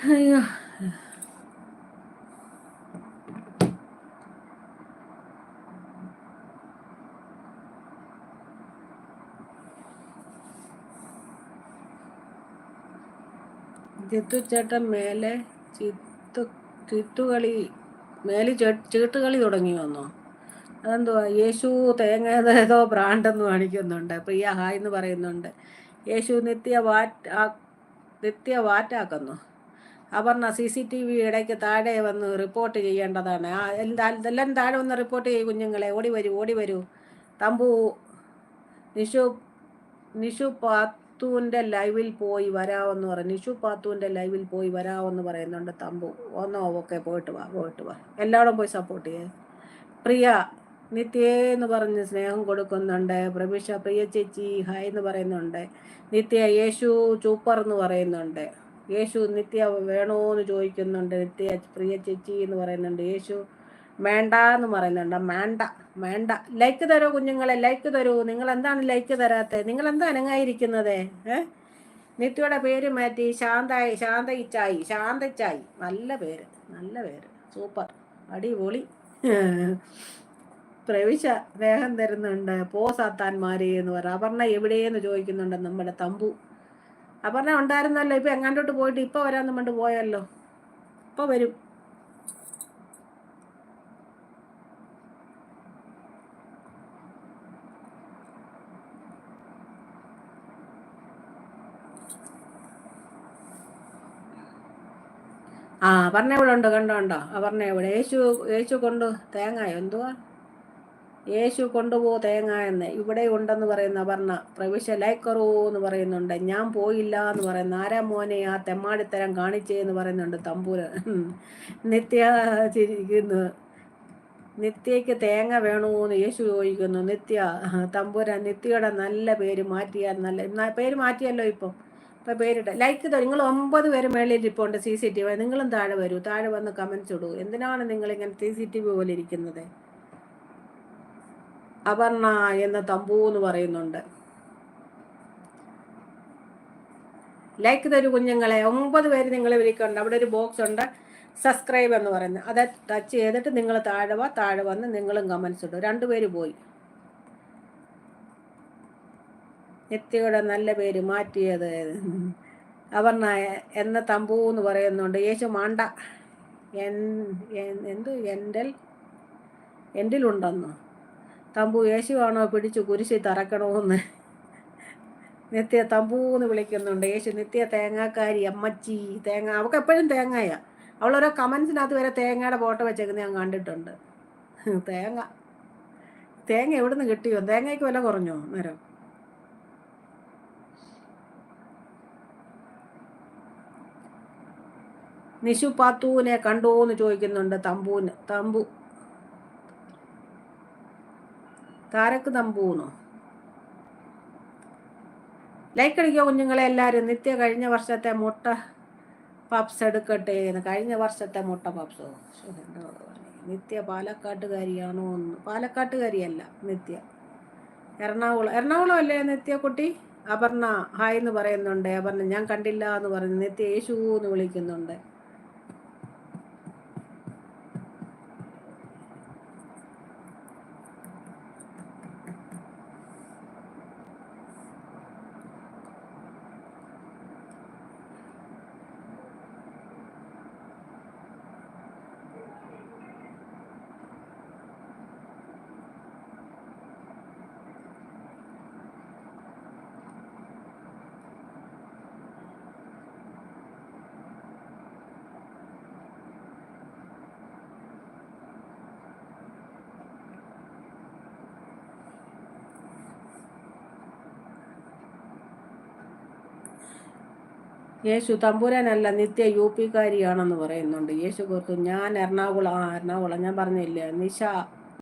അയ്യോ, ജിത്തു ചേട്ടൻ മേലെ ചിത്തു ചിത്തുകളി മേലെ ചീട്ടുകളി തുടങ്ങി വന്നോ? അതെന്തുവാ? യേശു തേങ്ങ ഏതോ ബ്രാൻഡെന്ന് കാണിക്കുന്നുണ്ട്. പ്രിയ ഹായ് എന്ന് പറയുന്നുണ്ട്. യേശു നിത്യ വാറ്റാക്കുന്നു. അപർണ CCTV ഇടയ്ക്ക് താഴെ വന്ന് റിപ്പോർട്ട് ചെയ്യേണ്ടതാണ്. എല്ലാം താഴെ വന്ന് റിപ്പോർട്ട് ചെയ്യും കുഞ്ഞുങ്ങളെ. ഓടി വരൂ. തമ്പു നിഷു നിഷു പാത്തുവിൻ്റെ ലൈവിൽ പോയി വരാമെന്ന് പറയും. നിഷു പാത്തുവിൻ്റെ ലൈവിൽ പോയി വരാമെന്ന് പറയുന്നുണ്ട് തമ്പു. ഓക്കെ, പോയിട്ട് വാ. എല്ലാവരും പോയി സപ്പോർട്ട് ചെയ്യേ. പ്രിയ നിത്യേന്ന് പറഞ്ഞ് സ്നേഹം കൊടുക്കുന്നുണ്ട്. പ്രഭിഷ പ്രിയ ചേച്ചി ഹായ് എന്ന് പറയുന്നുണ്ട്. നിത്യ യേശു സൂപ്പർ എന്ന് പറയുന്നുണ്ട്. യേശു നിത്യ വേണോന്ന് ചോദിക്കുന്നുണ്ട്. നിത്യ പ്രിയ ചേച്ചി എന്ന് പറയുന്നുണ്ട്. യേശു വേണ്ട എന്ന് പറയുന്നുണ്ട്. വേണ്ട. ലൈക്ക് തരൂ കുഞ്ഞുങ്ങളെ, ലൈക്ക് തരൂ. നിങ്ങൾ എന്താണ് ലൈക്ക് തരാത്തത്? നിങ്ങൾ എന്താ അനങ്ങായിരിക്കുന്നത്? നിത്യയുടെ പേര് മാറ്റി ശാന്തച്ചായി. നല്ല പേര് സൂപ്പർ, അടിപൊളി. പ്രവിശ സ്നേഹം തരുന്നുണ്ട്. സാത്താന്മാരെ എന്ന് പറ. അപർണ എവിടെയെന്ന് ചോദിക്കുന്നുണ്ട് നമ്മുടെ തമ്പു. അപർണ ഉണ്ടായിരുന്നല്ലോ, ഇപ്പൊ എങ്ങാണ്ടോട്ട് പോയിട്ട് ഇപ്പൊ വരാന്ന് പറഞ്ഞിട്ട് പോയല്ലോ. ഇപ്പൊ വരും. അപർണ ഇവിടെ ഉണ്ട്, കണ്ടോ? അപർണ ഇവിടെ. യേശു കൊണ്ട് തേങ്ങായോ എന്തുവാ? യേശു കൊണ്ടുപോ തേങ്ങ എന്ന് ഇവിടെ ഉണ്ടെന്ന് പറയുന്ന അപർണ. പ്രവിശ ലൈക്കറൂ എന്ന് പറയുന്നുണ്ട്. ഞാൻ പോയില്ല എന്ന് പറയുന്നു. ആരാ മോനെ ആ തെമ്മാടിത്തരം കാണിച്ചേന്ന് പറയുന്നുണ്ട് തമ്പൂര്. നിത്യ ചിരിക്കുന്നു. നിത്യയ്ക്ക് തേങ്ങ വേണോന്ന് യേശു ചോദിക്കുന്നു. നിത്യ തമ്പുരാൻ നിത്യയുടെ നല്ല പേര് മാറ്റിയാൽ നല്ല പേര് മാറ്റിയല്ലോ ഇപ്പം പേരിട്ട്. ലൈക്ക് തരും. നിങ്ങൾ 9 പേര് മേളിൽ ഇപ്പോൾ ഉണ്ട് CCTV. നിങ്ങളും താഴെ വരൂ. താഴെ വന്ന് കമൻസ് ഇടൂ. എന്തിനാണ് നിങ്ങളിങ്ങനെ CCTV പോലെ ഇരിക്കുന്നത്? അപർണ എന്ന തമ്പു എന്ന് പറയുന്നുണ്ട്. ലൈക്ക് തരൂ കുഞ്ഞുങ്ങളെ. 9 പേര് നിങ്ങൾ വിളിക്കുന്നുണ്ട്. അവിടെ ഒരു ബോക്സ് ഉണ്ട്, സബ്സ്ക്രൈബ് എന്ന് പറയുന്നത്. അത് ടച്ച് ചെയ്തിട്ട് നിങ്ങൾ താഴെ വന്ന് നിങ്ങളും കമൻസ് ഇടും. 2 പേര് പോയി. നിത്യയുടെ നല്ല പേര് മാറ്റിയത് അപർണ എന്ന തമ്പു എന്ന് പറയുന്നുണ്ട്. യേശു മാണ്ട എന്തിലുണ്ടെന്നോ? തമ്പു യേശുവാണോ പിടിച്ചു കുരിശി തറക്കണമെന്ന് നിത്യ തമ്പൂന്ന് വിളിക്കുന്നുണ്ട്. യേശു നിത്യ തേങ്ങാക്കാരി അമ്മച്ചി. തേങ്ങ അവൾക്ക് എപ്പോഴും തേങ്ങയാ. അവളോരോ കമൻസിനകത്ത് വരെ തേങ്ങയുടെ ഫോട്ടോ വെച്ചേക്കുന്നത് ഞാൻ കണ്ടിട്ടുണ്ട്. തേങ്ങ എവിടുന്ന് കിട്ടിയോ? തേങ്ങയ്ക്ക് വില കുറഞ്ഞോ നേരം? നിഷു പാത്തുവിനെ കണ്ടോന്ന് ചോദിക്കുന്നുണ്ട് തമ്പു താരക്ക് തമ്പൂന്നോ? ലൈക്ക് അടിക്കോ കുഞ്ഞുങ്ങളെ എല്ലാവരും. നിത്യ കഴിഞ്ഞ വർഷത്തെ മുട്ട പപ്സ് എടുക്കട്ടെ എന്ന്. കഴിഞ്ഞ വർഷത്തെ മുട്ട പപ്സോ? നിത്യ പാലക്കാട്ടുകാരിയാണോ? പാലക്കാട്ടുകാരിയല്ല നിത്യ, എറണാകുളം അല്ലേ നിത്യ കുട്ടി? അപർണ ഹായ് എന്ന് പറയുന്നുണ്ട്. അപർണ ഞാൻ കണ്ടില്ല എന്ന് പറഞ്ഞു. നിത്യ യേശു എന്ന് വിളിക്കുന്നുണ്ട്. യേശു തമ്പുരാനല്ല, നിത്യ UP കാരിയാണെന്ന് പറയുന്നുണ്ട്. യേശു കൊടുത്തു. ഞാൻ എറണാകുളം ഞാൻ പറഞ്ഞില്ലേ.